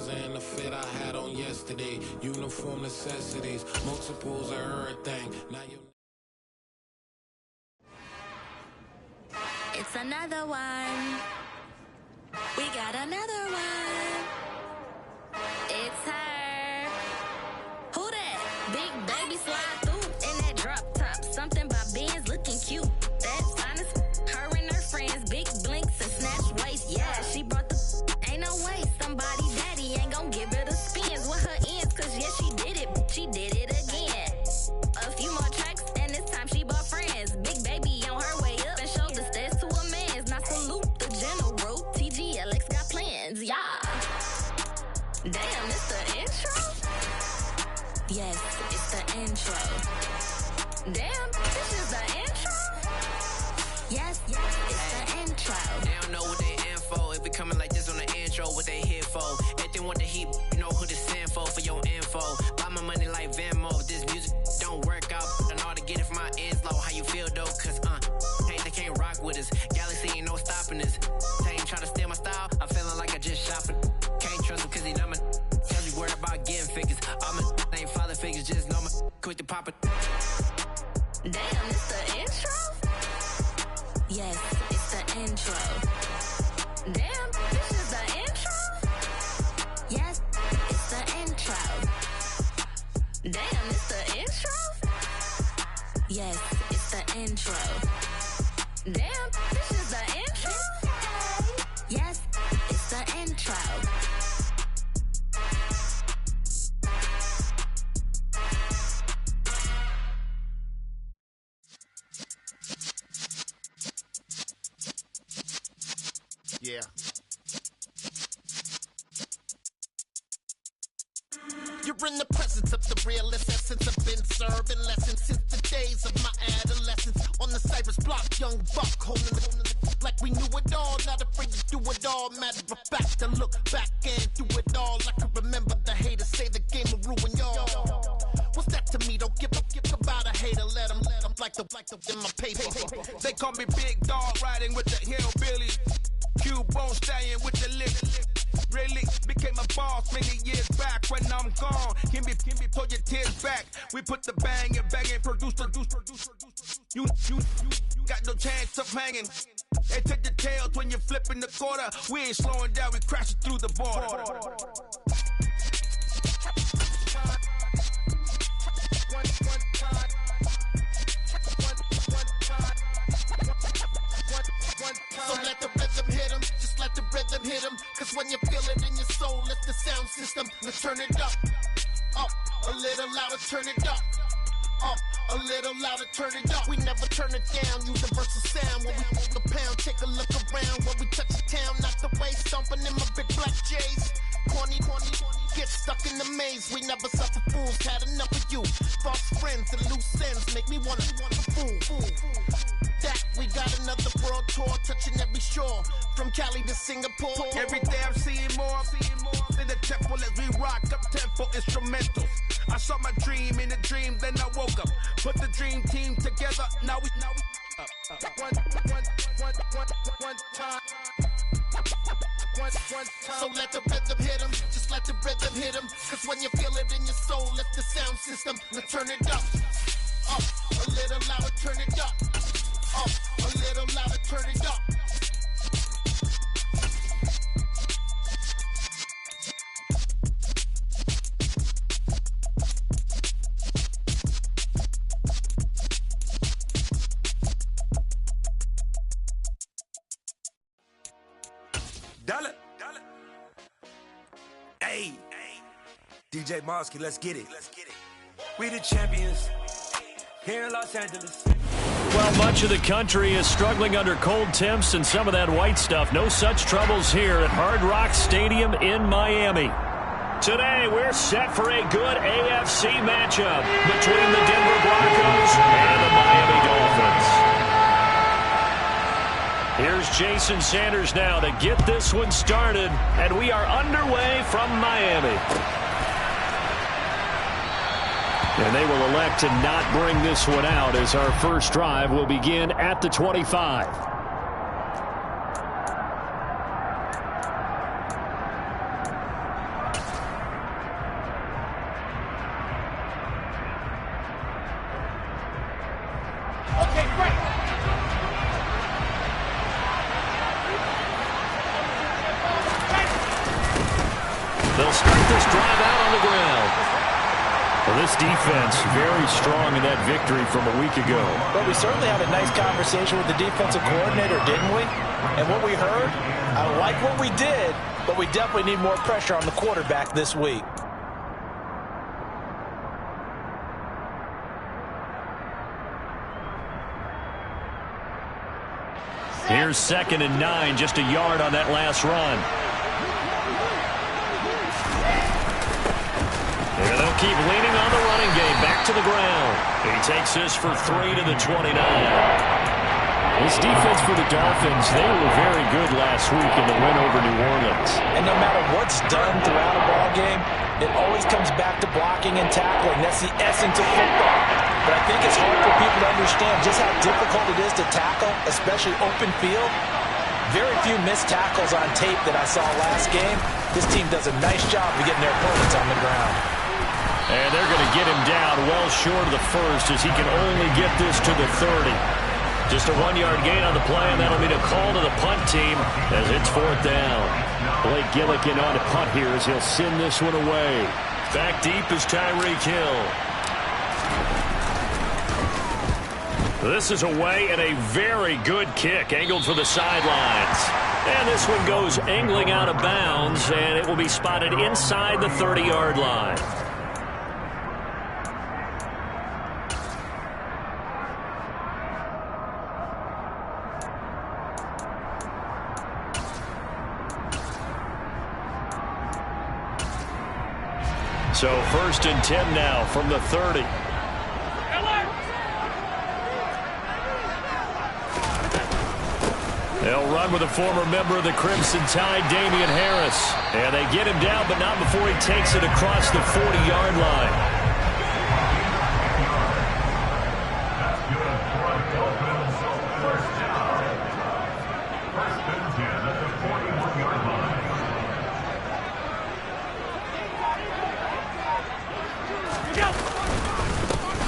wiser in the fit I had on yesterday. Uniform necessities, multiples of everything. Now you. It's another one. We got another one. It's her. Who that? Big baby slide through in that drop top. Something by Benz looking cute. That's honest. Her and her friends, big blinks and snatch waist. Yeah, she brought the. Ain't no way somebody daddy ain't gon' give her the spins with her ends. Cause yeah, she did it. She did it again. A few more tracks and this time she bought friends. Big baby on her way up and showed the stairs to a man's. Now salute the general. TGLX got plans. Yeah. Damn, it's the intro? Yes, it's the intro. Damn, this is the intro? Yes, it's the intro. They don't know what they in for. If we coming like this on the intro, what they here for? If they want the heat, you know who to send for your info. Buy my money like Venmo. If this music don't work out, I know how to get it from my ends low. How you feel though? Cause hey, they can't rock with us. Galaxy ain't no stopping this. They ain't trying to steal my style. I'm feeling like I just shot for. Can't trust him cause he dumb. Tell me worried about getting figures. All my ain't father figures, just know my quick to pop it. Damn, it's the intro? Yes, it's the intro. Damn, this is the intro? Yes, it's the intro. Damn, it's the intro? Yes, it's the intro. Damn, this is the intro? Yes, it's the intro. Yeah. You're in the presence of the realest essence. I've been serving lessons since the days of my adolescence. On the Cypress block, young buck holding the like we knew it all. Not afraid to do it all. Matter of fact, to look back and do it all. I can remember the haters say the game will ruin y'all. What's that to me? Don't give about a hater. Let them like the in my paper. They call me Big Dog, riding with the hillbillies. Cubone staying with the lip. Really became a boss many years back. When I'm gone, can be pull your tears back. We put the bang and produce. You got no chance of hanging. They take the tails when you're flipping the quarter. We ain't slowing down, we crashing through the border. So let the rhythm hit 'em, just let the rhythm hit 'em. Cause when you feel it in your soul, it's the sound system. Let's turn it up, a little louder, turn it up, a little louder, turn it up. We never turn it down, universal sound. When we move the pound, take a look around. When we touch the town, not the way, stomping in my big black J's. Corny, get stuck in the maze. We never suffer fools, had enough of you. False friends and loose ends make me wanna fool. That we got another world tour, touching every shore, from Cali to Singapore. Every day I'm seeing more in the temple as we rock up tempo instrumentals. I saw my dream in a dream, then I woke up. Put the dream team together, now we one time. So let the rhythm hit 'em, just let the rhythm hit 'em. Cause when you feel it in your soul, it's the sound system. Let's turn it up, a little louder, turn it up, a little louder, turn it up. Dollar. Hey, DJ Mosky, let's get it. We the champions here in Los Angeles. Well, much of the country is struggling under cold temps and some of that white stuff. No such troubles here at Hard Rock Stadium in Miami. Today, we're set for a good AFC matchup between the Denver Broncos and the Miami Dolphins. Here's Jason Sanders now to get this one started, and we are underway from Miami. And they will elect to not bring this one out as our first drive will begin at the 25. They'll start this drive out on the ground. Well, this defense very strong in that victory from a week ago. But we certainly had a nice conversation with the defensive coordinator, didn't we? And what we heard, I like what we did, but we definitely need more pressure on the quarterback this week. Here's 2nd and 9, just a yard on that last run. And they'll keep leaning on the running game. Back to the ground. He takes this for 3 to the 29. This defense for the Dolphins, they were very good last week in the win over New Orleans. And no matter what's done throughout a ball game, it always comes back to blocking and tackling. That's the essence of football. But I think it's hard for people to understand just how difficult it is to tackle, especially open field. Very few missed tackles on tape that I saw last game. This team does a nice job of getting their opponents on the ground. And they're going to get him down well short of the first as he can only get this to the 30. Just a 1-yard gain on the play, and that'll mean a call to the punt team as it's 4th down. Blake Gillikin on to punt here as he'll send this one away. Back deep is Tyreek Hill. This is away and a very good kick, angled for the sidelines. And this one goes angling out of bounds, and it will be spotted inside the 30-yard line. So 1st and 10 now from the 30. They'll run with a former member of the Crimson Tide, Damian Harris. And they get him down, but not before he takes it across the 40-yard line.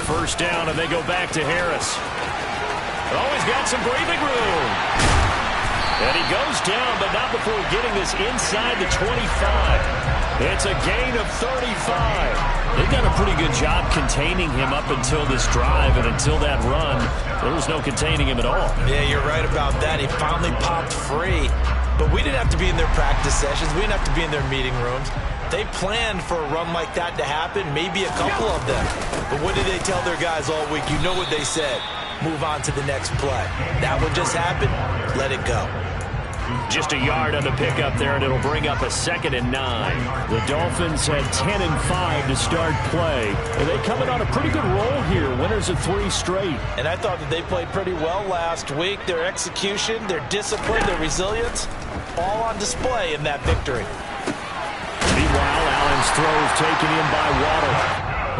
First down, and they go back to Harris. Oh, he's got some breathing room. And he goes down, but not before getting this inside the 25. It's a gain of 35. They've done a pretty good job containing him up until this drive, and until that run, there was no containing him at all. Yeah, you're right about that. He finally popped free. But we didn't have to be in their practice sessions. We didn't have to be in their meeting rooms. They planned for a run like that to happen, maybe a couple of them. But what did they tell their guys all week? You know what they said. Move on to the next play. That one just happened. Let it go. Just a yard on the pickup there, and it'll bring up a 2nd and 9. The Dolphins had 10 and 5 to start play. And they come in on a pretty good roll here. Winners of 3 straight. And I thought that they played pretty well last week. Their execution, their discipline, their resilience, all on display in that victory. Meanwhile, Allen's throw is taken in by Waddle.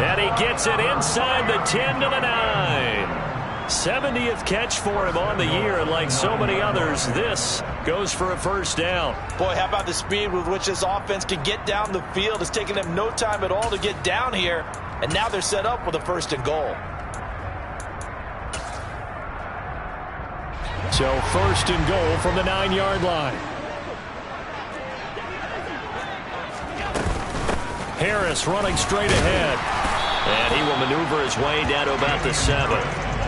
And he gets it inside the 10 to the 9. 70th catch for him on the year, and like so many others, this goes for a first down. Boy, how about the speed with which this offense can get down the field? It's taken them no time at all to get down here, and now they're set up with a 1st and goal. So 1st and goal from the 9-yard line. Harris running straight ahead, and he will maneuver his way down to about the 7.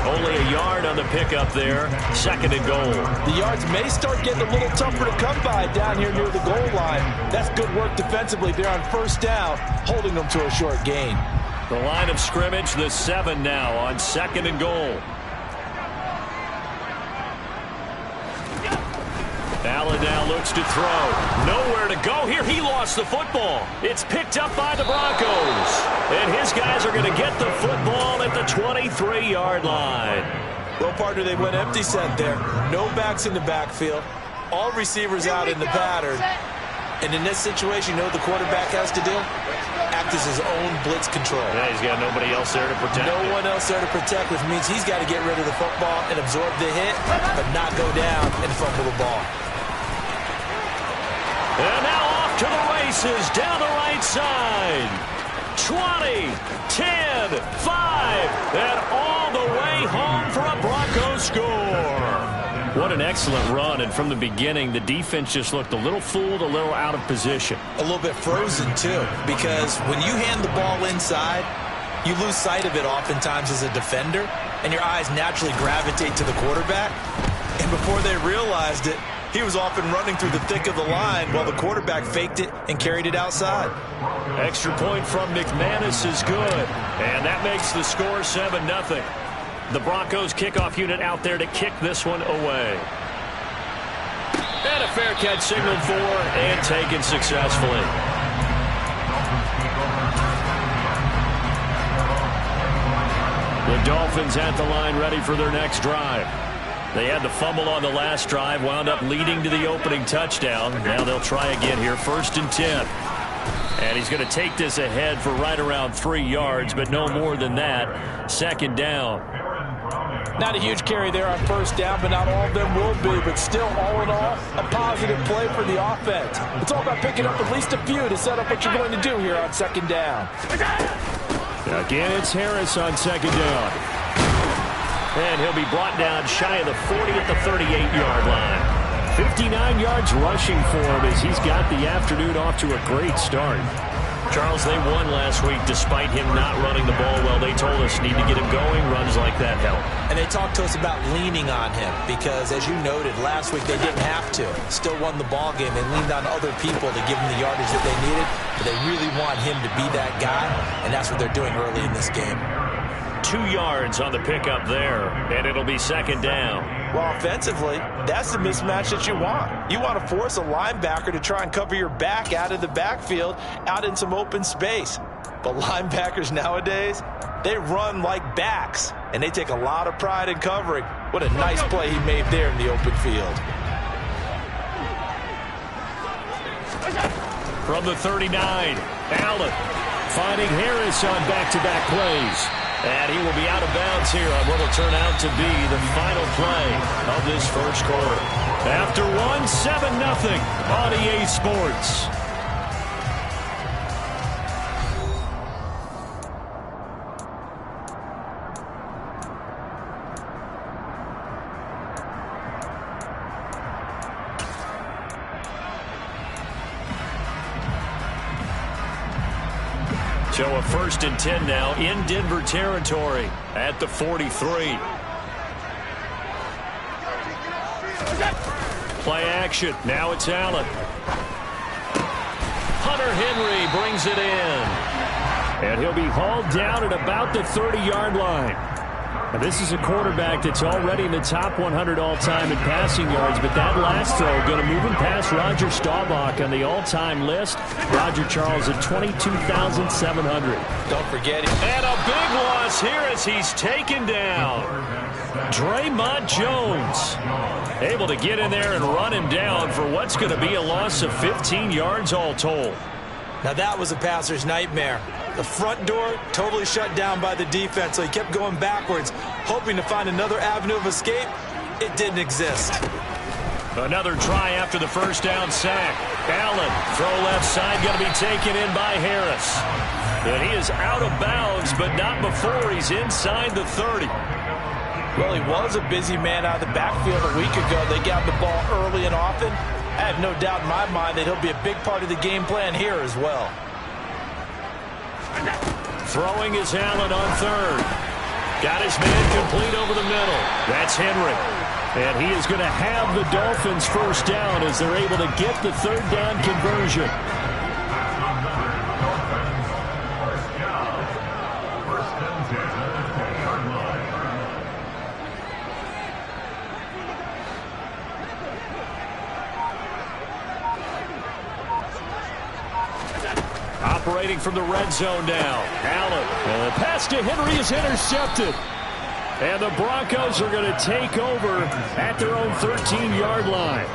Only a yard on the pickup there. 2nd and goal. The yards may start getting a little tougher to come by down here near the goal line. That's good work defensively there on 1st down, holding them to a short gain. The line of scrimmage, the 7 now on 2nd and goal. Allen now looks to throw. Nowhere to go here. He lost the football. It's picked up by the Broncos. And his guys are going to get the football at the 23-yard line. Well, partner, they went empty set there. No backs in the backfield. All receivers out in the pattern. And in this situation, you know what the quarterback has to do? Act as his own blitz control. Yeah, he's got nobody else there to protect. No one else there to protect, which means he's got to get rid of the football and absorb the hit, but not go down and fumble the ball. And now off to the races down the right side. 20, 10, 5, and all the way home for a Broncos score. What an excellent run, and from the beginning, the defense just looked a little fooled, a little out of position. A little bit frozen, too, because when you hand the ball inside, you lose sight of it oftentimes as a defender, and your eyes naturally gravitate to the quarterback. And before they realized it, he was off and running through the thick of the line while the quarterback faked it and carried it outside. Extra point from McManus is good, and that makes the score 7-0. The Broncos kickoff unit out there to kick this one away. And a fair catch signaled for and taken successfully. The Dolphins at the line ready for their next drive. They had the fumble on the last drive, wound up leading to the opening touchdown. Now they'll try again here, 1st and 10. And he's going to take this ahead for right around 3 yards, but no more than that. 2nd down. Not a huge carry there on 1st down, but not all of them will be. But still, all in all, a positive play for the offense. It's all about picking up at least a few to set up what you're going to do here on 2nd down. Again, it's Harris on 2nd down. And he'll be brought down shy of the 40 at the 38-yard line. 59 yards rushing for him as he's got the afternoon off to a great start. Charles, they won last week despite him not running the ball well. They told us need to get him going. Runs like that help. And they talked to us about leaning on him because, as you noted, last week they didn't have to. Still won the ball game. They leaned on other people to give them the yardage that they needed. But they really want him to be that guy, and that's what they're doing early in this game. 2 yards on the pickup there, and it'll be 2nd down. Well, offensively, that's the mismatch that you want. You want to force a linebacker to try and cover your back out of the backfield, out in some open space. But linebackers nowadays, they run like backs, and they take a lot of pride in covering. What a nice play he made there in the open field. From the 39, Allen finding Harris on back-to-back plays. And he will be out of bounds here on what will turn out to be the final play of this first quarter. After one, 7-0 on EA Sports. So a 1st and 10 now in Denver territory at the 43. Play action. Now it's Allen. Hunter Henry brings it in. And he'll be hauled down at about the 30-yard line. Now, this is a quarterback that's already in the top 100 all-time in passing yards, but that last throw going to move him past Roger Staubach on the all-time list. Roger Charles at 22,700. Don't forget it. And a big loss here as he's taken down. Draymond Jones able to get in there and run him down for what's going to be a loss of 15 yards all told. Now that was a passer's nightmare. The front door totally shut down by the defense, so he kept going backwards, hoping to find another avenue of escape. It didn't exist. Another try after the 1st down sack. Allen, throw left side, going to be taken in by Harris. And he is out of bounds, but not before he's inside the 30. Well, he was a busy man out of the backfield a week ago. They got the ball early and often. I have no doubt in my mind that he'll be a big part of the game plan here as well. Throwing is Allen on 3rd. Got his man complete over the middle. That's Henry. And he is going to have the Dolphins 1st down as they're able to get the 3rd down conversion. Operating from the red zone now. Allen. And the pass to Henry is intercepted. And the Broncos are going to take over at their own 13-yard line.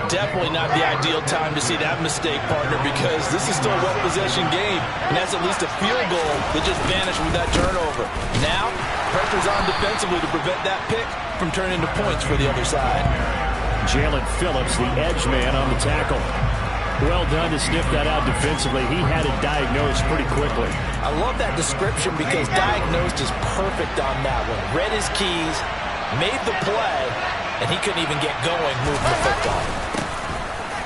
Definitely not the ideal time to see that mistake, partner, because this is still a one-possession game, and that's at least a field goal that just vanished with that turnover. Now, pressure's on defensively to prevent that pick from turning into points for the other side. Jalen Phillips, the edge man on the tackle. Well done to sniff that out defensively. He had it diagnosed pretty quickly. I love that description because diagnosed is perfect on that one. Read his keys, made the play, and and he couldn't even get going moving the football.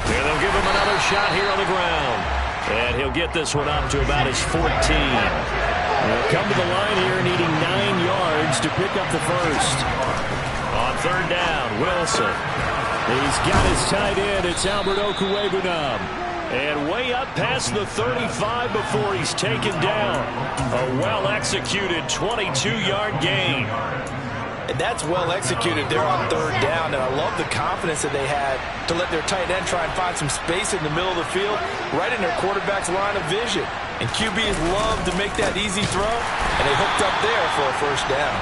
And they'll give him another shot here on the ground. And he'll get this one up to about his 14. He'll come to the line here needing 9 yards to pick up the first. On third down, Wilson. He's got his tight end. It's Albert Okwuegbunam. And way up past the 35 before he's taken down. A well-executed 22-yard gain. And that's well executed there on third down. And I love the confidence that they had to let their tight end try and find some space in the middle of the field, right in their quarterback's line of vision. And QBs love to make that easy throw, and they hooked up there for a first down.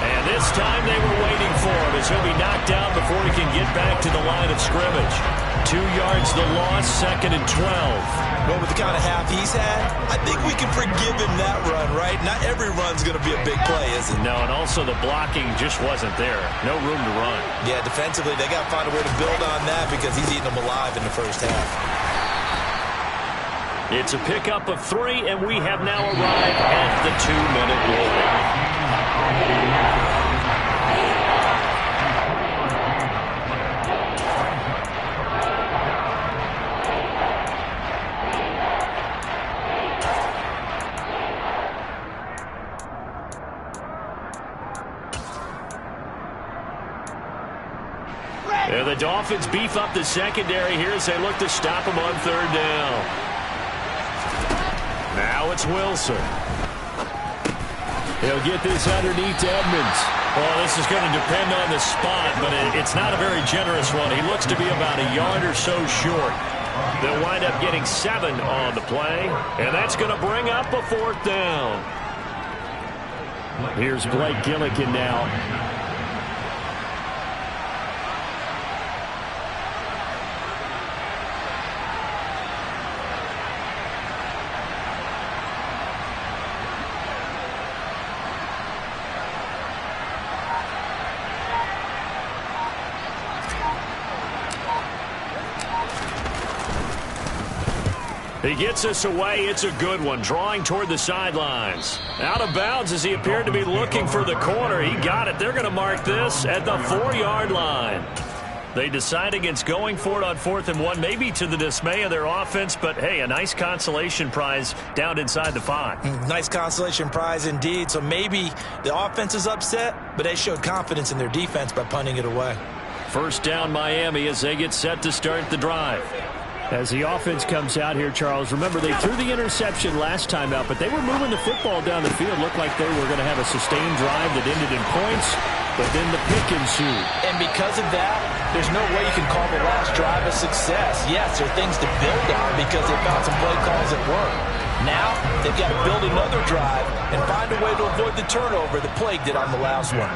And this time they were waiting for him as he'll be knocked down before he can get back to the line of scrimmage. 2 yards the loss, 2nd and 12. But with the kind of half he's had, I think we can forgive him that run, right? Not every run's going to be a big play, is it? No, and also the blocking just wasn't there. No room to run. Yeah, defensively, they got to find a way to build on that because he's eating them alive in the first half. It's a pickup of 3, and we have now arrived at the 2-minute warning. And the Dolphins beef up the secondary here as they look to stop him on third down. Now it's Wilson. He'll get this underneath to Edmonds. Well, this is going to depend on the spot, but it's not a very generous one. He looks to be about a yard or so short. They'll wind up getting 7 on the play, and that's going to bring up a 4th down. Here's Blake Gillikin now. He gets us away. It's a good one. Drawing toward the sidelines. Out of bounds as he appeared to be looking for the corner. He got it. They're going to mark this at the 4-yard line. They decide against going for it on 4th and 1, maybe to the dismay of their offense, but hey, a nice consolation prize down inside the 5. Nice consolation prize indeed. So maybe the offense is upset, but they showed confidence in their defense by punting it away. First down Miami as they get set to start the drive. As the offense comes out here, Charles, remember they threw the interception last time out, but they were moving the football down the field. Looked like they were going to have a sustained drive that ended in points, but then the pick ensued. And because of that, there's no way you can call the last drive a success. Yes, there are things to build on because they found some play calls that work. Now, they've got to build another drive and find a way to avoid the turnover that plagued it on the last one.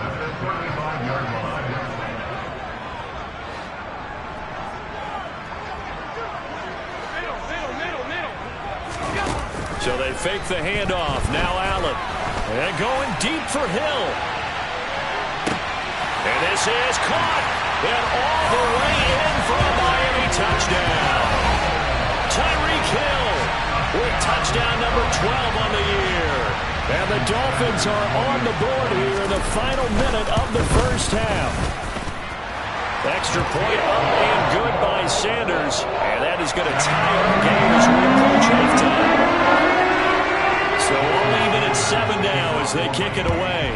So they fake the handoff. Now Allen. And going deep for Hill. And this is caught. And all the way in for a Miami touchdown. Tyreek Hill with touchdown number 12 on the year. And the Dolphins are on the board here in the final minute of the first half. Extra point up and good by Sanders. And that is going to tie up the game as we approach halftime. So only even at 7 now as they kick it away.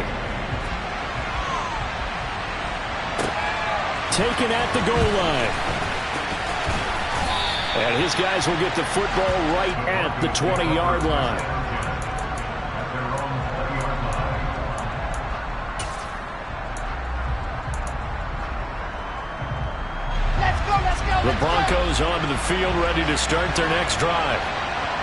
Taken at the goal line. And his guys will get the football right at the 20-yard line. The Broncos onto the field, ready to start their next drive.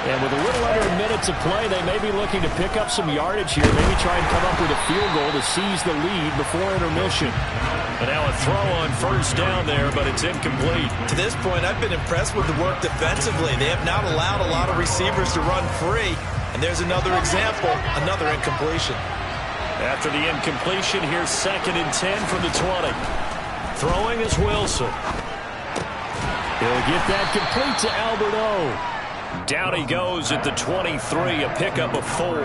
And with a little under a minute to play, they may be looking to pick up some yardage here, maybe try and come up with a field goal to seize the lead before intermission. And now a throw on first down there, but it's incomplete. To this point, I've been impressed with the work defensively. They have not allowed a lot of receivers to run free. And there's another example, another incompletion. After the incompletion, here's 2nd and 10 from the 20. Throwing is Wilson. He'll get that complete to Albert O. Down he goes at the 23, a pickup of 4.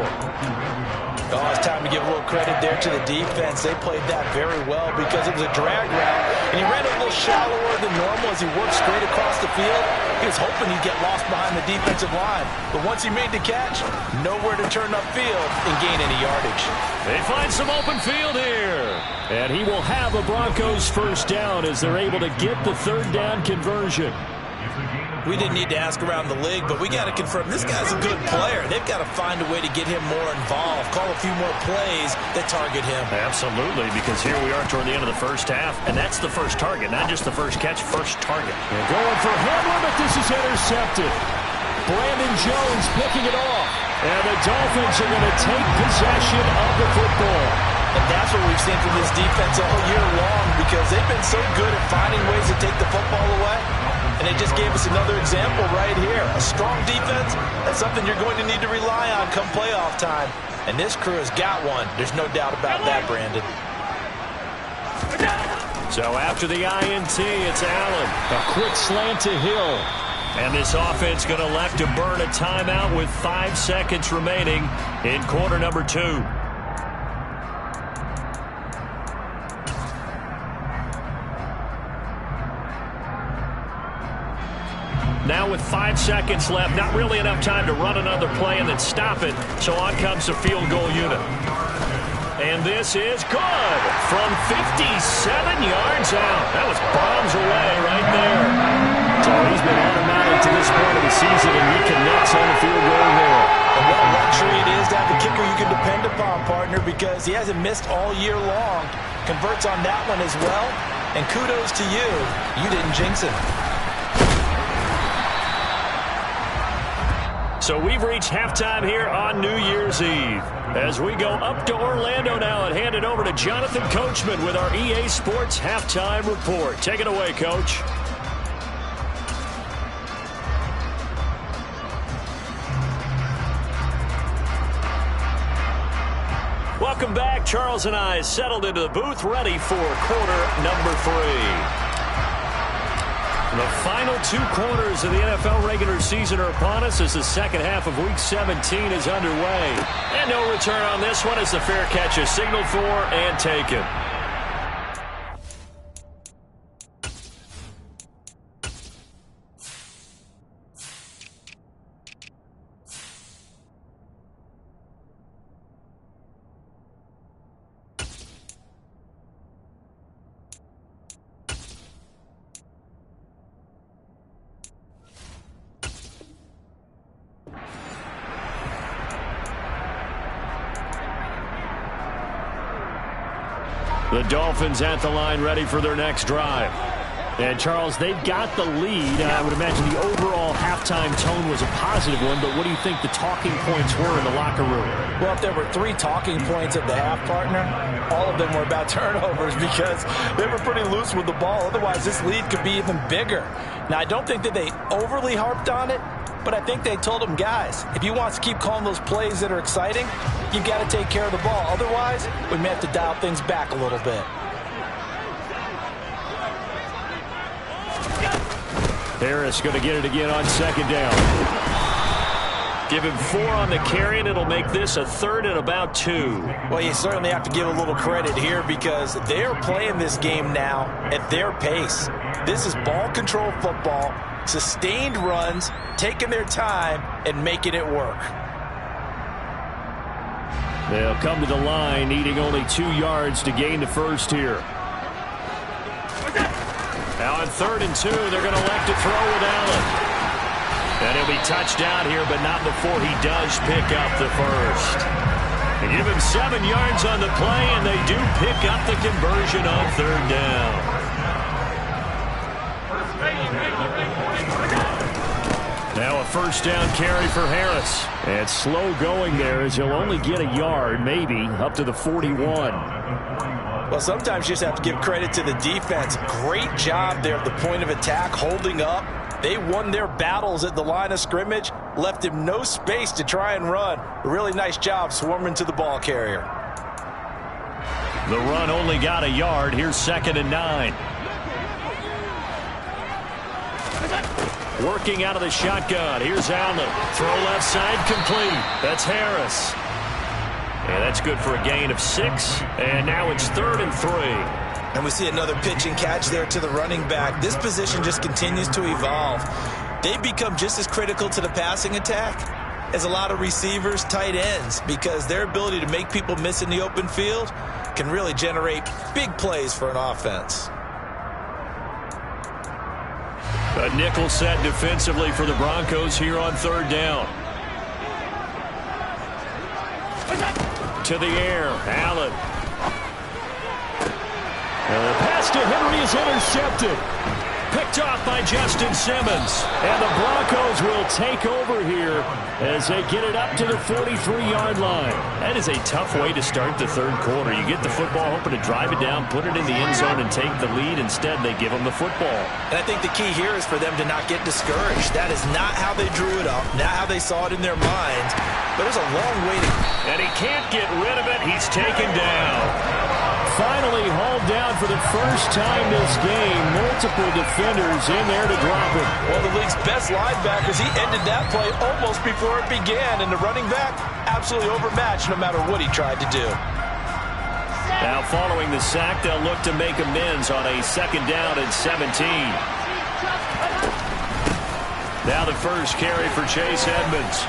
Oh, it's time to give a little credit there to the defense. They played that very well because it was a drag route, and he ran a little shallower than normal as he worked straight across the field. He was hoping he'd get lost behind the defensive line, but once he made the catch, nowhere to turn upfield and gain any yardage. They find some open field here, and he will have a Broncos first down as they're able to get the third down conversion. We didn't need to ask around the league, but we got to confirm this guy's a good player. They've got to find a way to get him more involved, call a few more plays that target him. Absolutely, because here we are toward the end of the first half, and that's the first target, not just the first catch, first target. They're going for Hamler, but this is intercepted. Brandon Jones picking it off. And the Dolphins are going to take possession of the football. And that's what we've seen from this defense all year long because they've been so good at finding ways to take the football away. And they just gave us another example right here. A strong defense, that's something you're going to need to rely on come playoff time. And this crew has got one. There's no doubt about that, Brandon. So after the INT, it's Allen. A quick slant to Hill. And this offense going to elect to burn a timeout with 5 seconds remaining in quarter number 2. Now with 5 seconds left, not really enough time to run another play and then stop it. So on comes the field goal unit. And this is good from 57 yards out. That was bombs away right there. So he's been automatic to this point of the season, and he connects on the field goal there. And what a luxury it is to have a kicker you can depend upon, partner, because he hasn't missed all year long. Converts on that one as well. And kudos to you. You didn't jinx him. So we've reached halftime here on New Year's Eve. As we go up to Orlando now and hand it over to Jonathan Coachman with our EA Sports Halftime Report. Take it away, Coach. Welcome back. Charles and I settled into the booth, ready for quarter number 3. The final 2 quarters of the NFL regular season are upon us as the second half of Week 17 is underway. And no return on this one as the fair catch is signaled for and taken. The Dolphins at the line ready for their next drive. And, Charles, they've got the lead. I would imagine the overall halftime tone was a positive one, but what do you think the talking points were in the locker room? Well, if there were 3 talking points at the half, partner, all of them were about turnovers because they were pretty loose with the ball. Otherwise, this lead could be even bigger. Now, I don't think that they overly harped on it, but I think they told them, guys, if you want to keep calling those plays that are exciting, you've got to take care of the ball. Otherwise, we may have to dial things back a little bit. Harris going to get it again on second down. Give him 4 on the carry, and it'll make this a 3rd and about 2. Well, you certainly have to give a little credit here because they're playing this game now at their pace. This is ball control football, sustained runs, taking their time, and making it work. They'll come to the line, needing only 2 yards to gain the first here. Now on 3rd and 2, they're going to elect to throw with Allen. And he'll be touched down here, but not before he does pick up the first. They give him 7 yards on the play, and they do pick up the conversion on 3rd down. Now a first down carry for Harris. And slow going there as he'll only get a yard, maybe, up to the 41. Well, sometimes you just have to give credit to the defense. Great job there at the point of attack, holding up. They won their battles at the line of scrimmage, left him no space to try and run. A really nice job swarming to the ball carrier. The run only got a yard. Here's 2nd and 9. Working out of the shotgun. Here's Allen. Throw left side complete. That's Harris. And that's good for a gain of 6. And now it's 3rd and 3. And we see another pitch and catch there to the running back. This position just continues to evolve. They become just as critical to the passing attack as a lot of receivers, tight ends, because their ability to make people miss in the open field can really generate big plays for an offense. A nickel set defensively for the Broncos here on 3rd down. To the air, Allen. And the pass to Henry is intercepted. Picked off by Justin Simmons. And the Broncos will take over here as they get it up to the 43-yard line. That is a tough way to start the 3rd quarter. You get the football, hoping to drive it down, put it in the end zone, and take the lead. Instead, they give them the football. And I think the key here is for them to not get discouraged. That is not how they drew it up, not how they saw it in their minds. But there's a long way to go. And he can't get rid of it. He's taken down. Finally hauled down for the first time this game. Multiple defenders in there to drop him. Well, the league's best linebackers, he ended that play almost before it began. And the running back, absolutely overmatched no matter what he tried to do. Now following the sack, they'll look to make amends on a 2nd down and 17. Now the first carry for Chase Edmonds.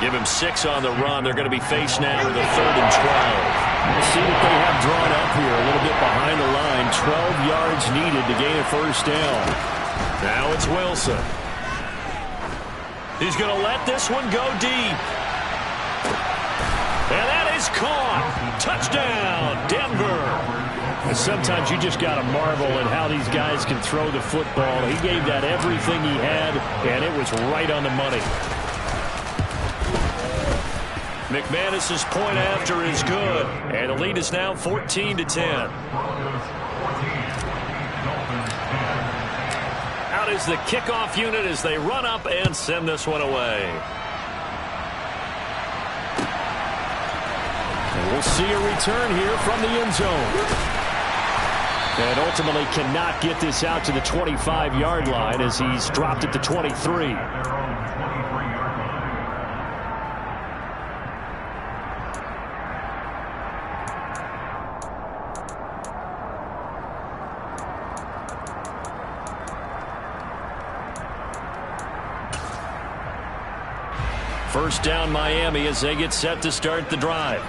Give him 6 on the run. They're going to be faced now with a 3rd and 12. We'll see what they have drawn up here. A little bit behind the line. 12 yards needed to gain a 1st down. Now it's Wilson. He's going to let this one go deep. And that is caught. Touchdown, Denver. And sometimes you just got to marvel at how these guys can throw the football. He gave that everything he had, and it was right on the money. McManus's point after is good, and the lead is now 14-10. Out is the kickoff unit as they run up and send this one away. And we'll see a return here from the end zone. And ultimately cannot get this out to the 25-yard line as he's dropped at the 23. First down Miami as they get set to start the drive.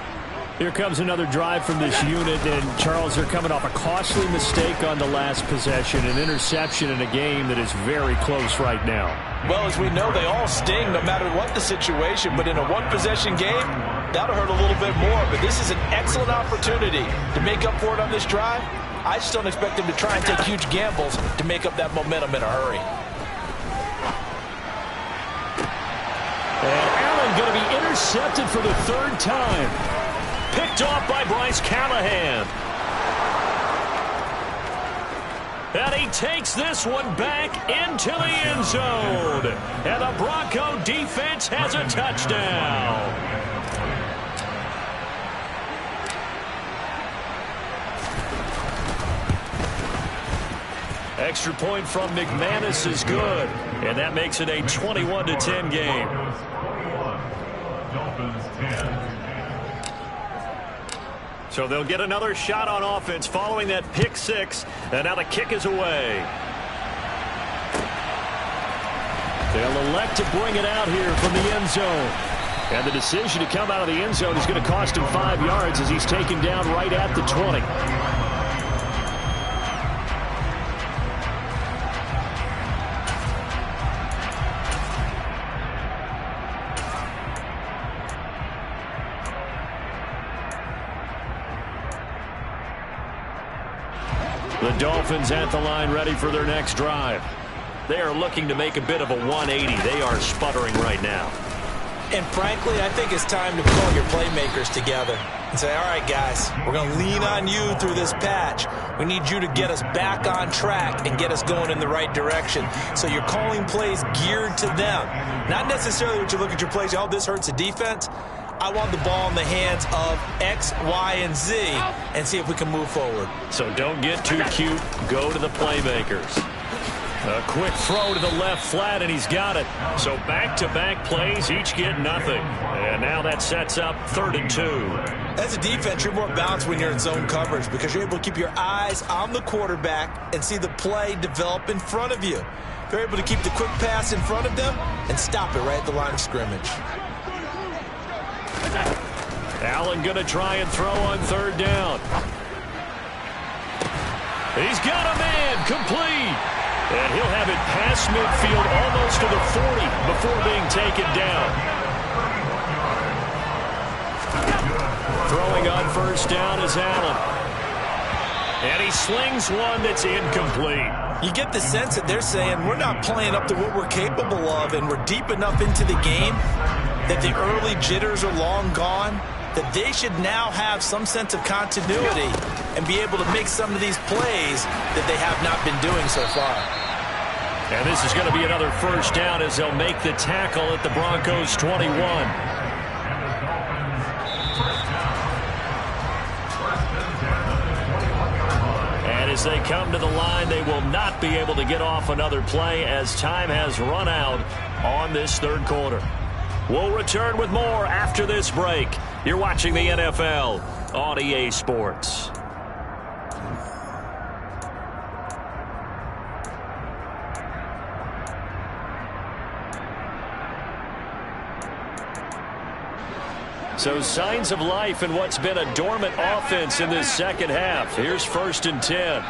Here comes another drive from this unit, and Charles, they're coming off a costly mistake on the last possession, an interception in a game that is very close right now. Well, as we know, they all sting no matter what the situation, but in a one-possession game, that'll hurt a little bit more. But this is an excellent opportunity to make up for it on this drive. I just don't expect them to try and take huge gambles to make up that momentum in a hurry. And Allen going to be intercepted for the 3rd time. Picked off by Bryce Callahan. And he takes this one back into the end zone. And the Bronco defense has a touchdown. Extra point from McManus is good. And that makes it a 21-10 game. Dolphins 10. So they'll get another shot on offense following that pick 6. And now the kick is away. They'll elect to bring it out here from the end zone. And the decision to come out of the end zone is going to cost him 5 yards as he's taken down right at the 20. The Dolphins at the line ready for their next drive. They are looking to make a bit of a 180. They are sputtering right now. And frankly, I think it's time to pull your playmakers together and say, all right, guys, we're going to lean on you through this patch. We need you to get us back on track and get us going in the right direction. So you're calling plays geared to them. Not necessarily what you look at your plays, oh, this hurts the defense. I want the ball in the hands of X, Y, and Z and see if we can move forward. So don't get too cute. Go to the playmakers. A quick throw to the left flat, and he's got it. So back-to-back plays, each get nothing. And now that sets up 3rd and 2. As a defense, you're more balanced when you're in zone coverage because you're able to keep your eyes on the quarterback and see the play develop in front of you. They're able to keep the quick pass in front of them and stop it right at the line of scrimmage. Allen going to try and throw on 3rd down. He's got a man, complete. And he'll have it past midfield almost to the 40 before being taken down. Throwing on 1st down is Allen. And he slings one that's incomplete. You get the sense that they're saying we're not playing up to what we're capable of, and we're deep enough into the game that the early jitters are long gone, that they should now have some sense of continuity and be able to make some of these plays that they have not been doing so far. And this is going to be another 1st down as they'll make the tackle at the Broncos 21. And as they come to the line, they will not be able to get off another play as time has run out on this 3rd quarter. We'll return with more after this break. You're watching the NFL on EA Sports. So signs of life in what's been a dormant offense in this 2nd half. Here's 1st and 10.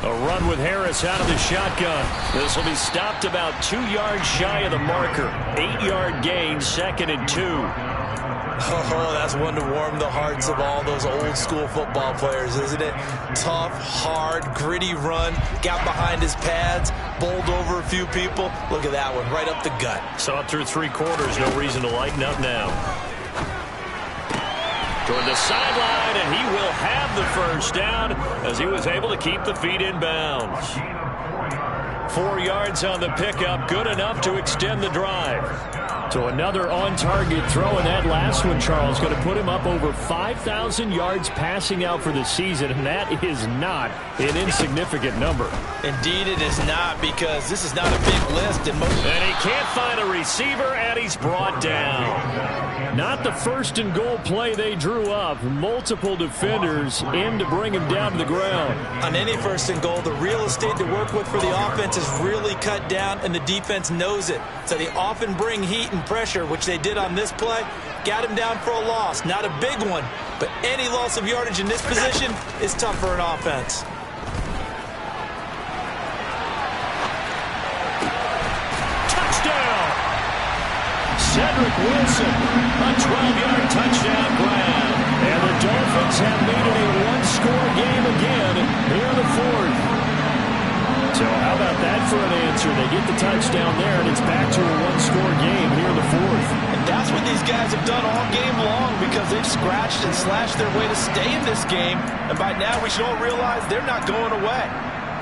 A run with Harris out of the shotgun. This will be stopped about 2 yards shy of the marker. 8-yard gain, 2nd and 2. Oh, that's one to warm the hearts of all those old school football players, isn't it? Tough, hard, gritty run. Got behind his pads, bowled over a few people. Look at that one, right up the gut. Saw it through 3 quarters. No reason to lighten up now. Toward the sideline, and he will have the 1st down as he was able to keep the feet in bounds. 4 yards on the pickup, good enough to extend the drive. So another on-target throw, and that last one, Charles, going to put him up over 5,000 yards passing out for the season, and that is not an insignificant number. Indeed it is not, because this is not a big list. And he can't find a receiver, and he's brought down. Not the 1st and goal play they drew up. Multiple defenders in to bring him down to the ground. On any 1st and goal, the real estate to work with for the offense is really cut down, and the defense knows it. So they often bring heat and pressure, which they did on this play. Got him down for a loss. Not a big one, but any loss of yardage in this position is tough for an offense. Touchdown! Cedric Wilson, a 12-yard touchdown grab. And the Dolphins have made it a 1-score game again here in the 4th. So how about that for an answer? They get the touchdown there, and it's back to a 1-score game here in the 4th. And that's what these guys have done all game long, because they've scratched and slashed their way to stay in this game. And by now we should all realize they're not going away.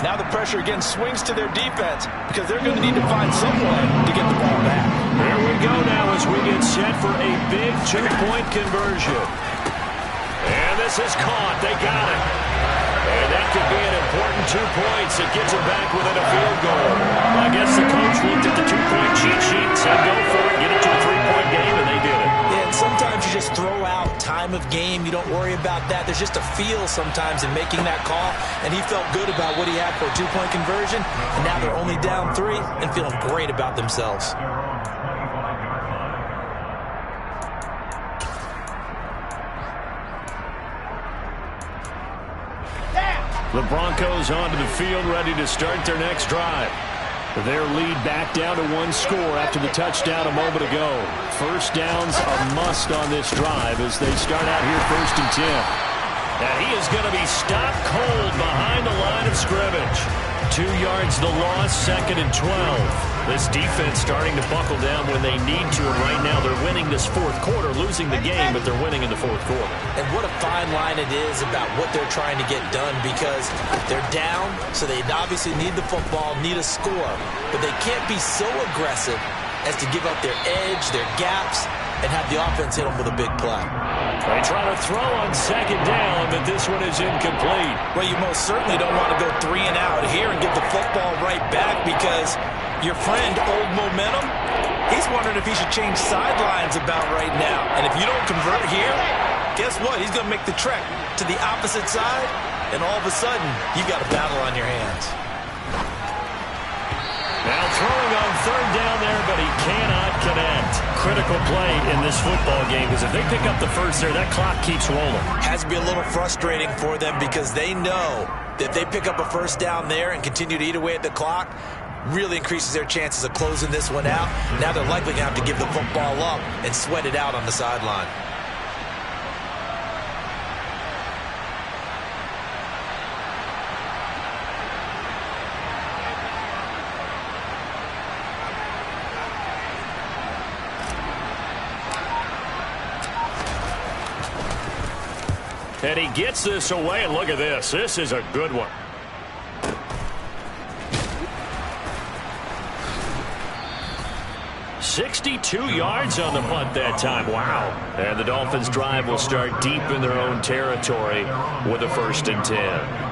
Now the pressure again swings to their defense, because they're going to need to find some way to get the ball back. Here we go now as we get set for a big 2-point conversion. And this is caught. They got it. And that could be an important 2 points. It gets them back within a field goal. I guess the coach looked at the 2-point cheat sheet and said, go for it, get it to a 3-point game, and they did it. Yeah, and sometimes you just throw out time of game. You don't worry about that. There's just a feel sometimes in making that call, and he felt good about what he had for a 2-point conversion, and now they're only down 3 and feeling great about themselves. The Broncos onto the field, ready to start their next drive. Their lead back down to 1 score after the touchdown a moment ago. 1st downs a must on this drive as they start out here 1st and 10. And he is going to be stopped cold behind the line of scrimmage. 2 yards the loss, 2nd and 12. This defense starting to buckle down when they need to, and right now they're winning this 4th quarter, losing the game, but they're winning in the 4th quarter. And what a fine line it is about what they're trying to get done, because they're down, so they obviously need the football, need a score, but they can't be so aggressive as to give up their edge, their gaps, and have the offense hit them with a big play. They try to throw on second down, but this one is incomplete. Well, you most certainly don't want to go 3 and out here and give the football right back, because your friend, Old Momentum, he's wondering if he should change sidelines about right now. And if you don't convert here, guess what? He's going to make the trek to the opposite side, and all of a sudden, you got a battle on your hands. Now throwing on third down there, but he cannot connect. Critical play in this football game, because if they pick up the first there, that clock keeps rolling. Has to be a little frustrating for them, because they know that if they pick up a first down there and continue to eat away at the clock, really increases their chances of closing this one out. Now they're likely going to have to give the football up and sweat it out on the sideline. And he gets this away, and look at this. This is a good one. $62 yards on the punt that time. Wow. And the Dolphins' drive will start deep in their own territory with a 1st and 10.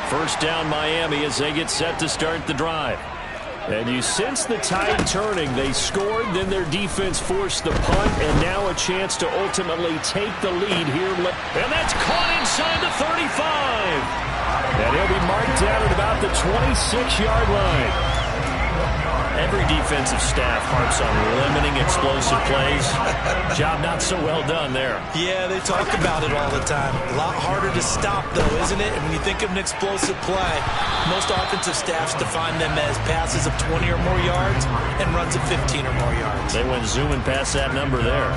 First down Miami as they get set to start the drive. And you sense the tide turning. They scored, then their defense forced the punt, and now a chance to ultimately take the lead here. And that's caught inside the 35. And he'll be marked down at about the 26-yard line. Every defensive staff harps on limiting explosive plays. Job not so well done there. Yeah, they talk about it all the time. A lot harder to stop, though, isn't it? And when you think of an explosive play, most offensive staffs define them as passes of 20 or more yards and runs of 15 or more yards. They went zooming past that number there.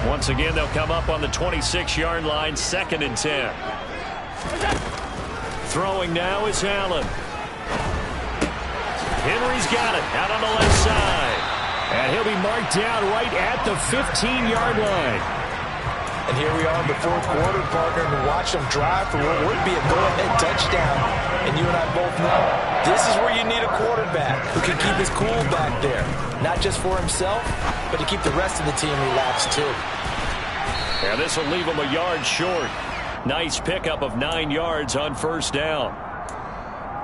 Once again, they'll come up on the 26-yard line, 2nd and 10. Throwing now is Allen. Henry's got it out on the left side. And he'll be marked down right at the 15-yard line. And here we are in the 4th quarter, partner, and watch them drive for what would be a go-ahead touchdown. And you and I both know this is where you need a quarterback who can keep his cool back there. Not just for himself, but to keep the rest of the team relaxed too. And this will leave him a yard short. Nice pickup of 9 yards on 1st down.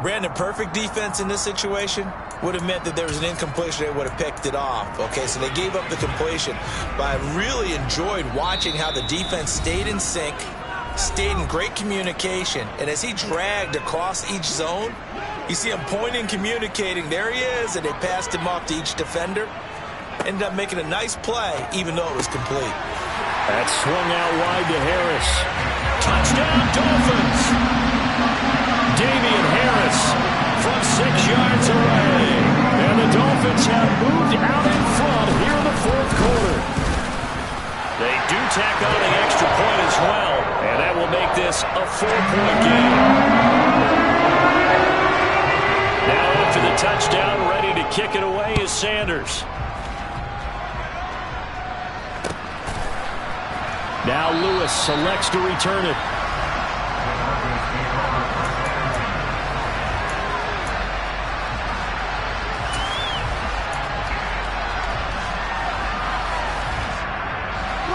Brandon, perfect defense in this situation would have meant that there was an incompletion. They would have picked it off. Okay, so they gave up the completion. But I really enjoyed watching how the defense stayed in sync, stayed in great communication. And as he dragged across each zone, you see him pointing, communicating. There he is, and they passed him off to each defender. Ended up making a nice play, even though it was complete. That swung out wide to Harris. Touchdown, Dolphins! Damian Harris from 6 yards away. And the Dolphins have moved out in front here in the 4th quarter. They do tack on the extra point as well, and that will make this a 4-point game. Now after the touchdown, ready to kick it away is Sanders. Now Lewis selects to return it.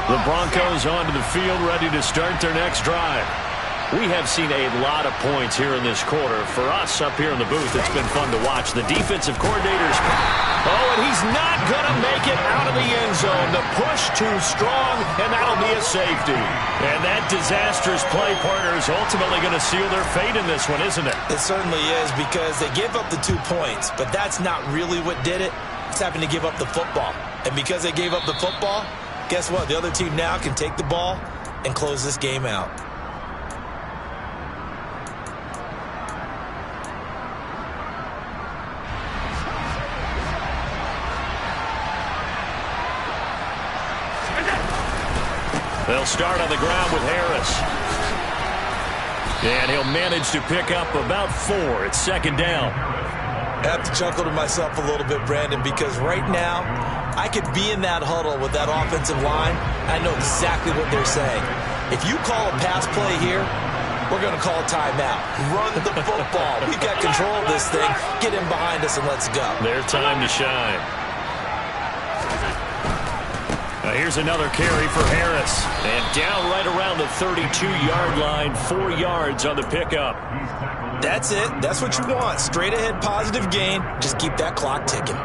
The Broncos onto the field, ready to start their next drive. We have seen a lot of points here in this quarter. For us up here in the booth, it's been fun to watch. The defensive coordinators. Oh, and he's not going to make it out of the end zone. The push too strong, and that'll be a safety. And that disastrous play, partner, is ultimately going to seal their fate in this one, isn't it? It certainly is, because they gave up the 2 points, but that's not really what did it. It's having to give up the football. And because they gave up the football, guess what? The other team now can take the ball and close this game out. They'll start on the ground with Harris. And he'll manage to pick up about 4. It's 2nd down. I have to chuckle to myself a little bit, Brandon, because right now I could be in that huddle with that offensive line. I know exactly what they're saying. If you call a pass play here, we're going to call a timeout. Run the football. We've got control of this thing. Get in behind us and let's go. Their time to shine. Now here's another carry for Harris. And down right around the 32-yard line, 4 yards on the pickup. That's it. That's what you want. Straight ahead positive gain. Just keep that clock ticking.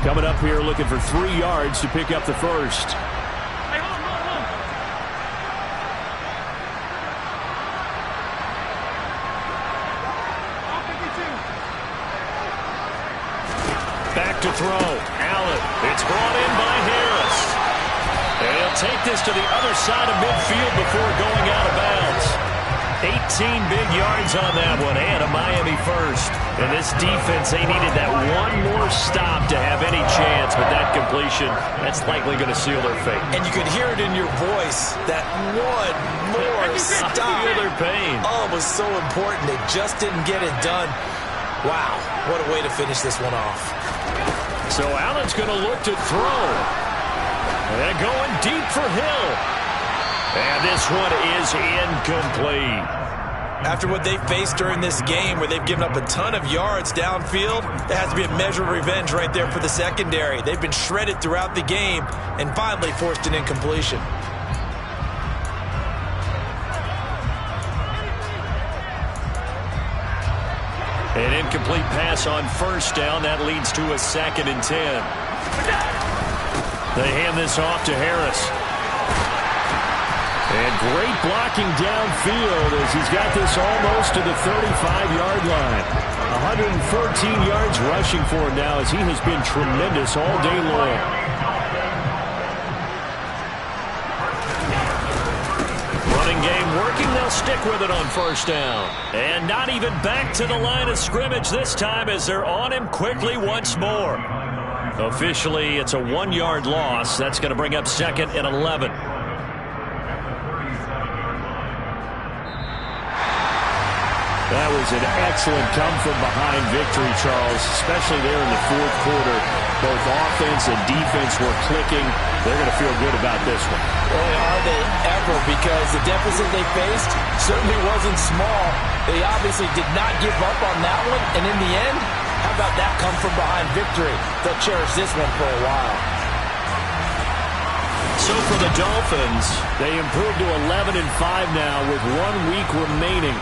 Coming up here looking for 3 yards to pick up the first. Back to throw. Allen. It's brought in by Harris. And he'll take this to the other side of midfield before going out of bounds. 18 big yards on that one, and a Miami first. And this defense, they needed that one more stop to have any chance, but that completion, that's likely going to seal their fate. And you could hear it in your voice, that one more stop. Feel their pain. Oh, it was so important. They just didn't get it done. Wow, what a way to finish this one off. So Allen's going to look to throw. And going deep for Hill. And this one is incomplete. After what they faced during this game where they've given up a ton of yards downfield, there has to be a measure of revenge right there for the secondary. They've been shredded throughout the game and finally forced an incompletion. An incomplete pass on first down. That leads to a 2nd and 10. They hand this off to Harris. And great blocking downfield as he's got this almost to the 35-yard line. 114 yards rushing for him now as he has been tremendous all day long. Running game working. They'll stick with it on first down. And not even back to the line of scrimmage this time as they're on him quickly once more. Officially, it's a 1-yard loss. That's going to bring up 2nd and 11. That was an excellent come-from-behind victory, Charles, especially there in the 4th quarter. Both offense and defense were clicking. They're going to feel good about this one. Boy, are they ever, because the deficit they faced certainly wasn't small. They obviously did not give up on that one, and in the end, how about that come-from-behind victory? They'll cherish this one for a while. So for the Dolphins, they improved to 11-5 now with 1 week remaining.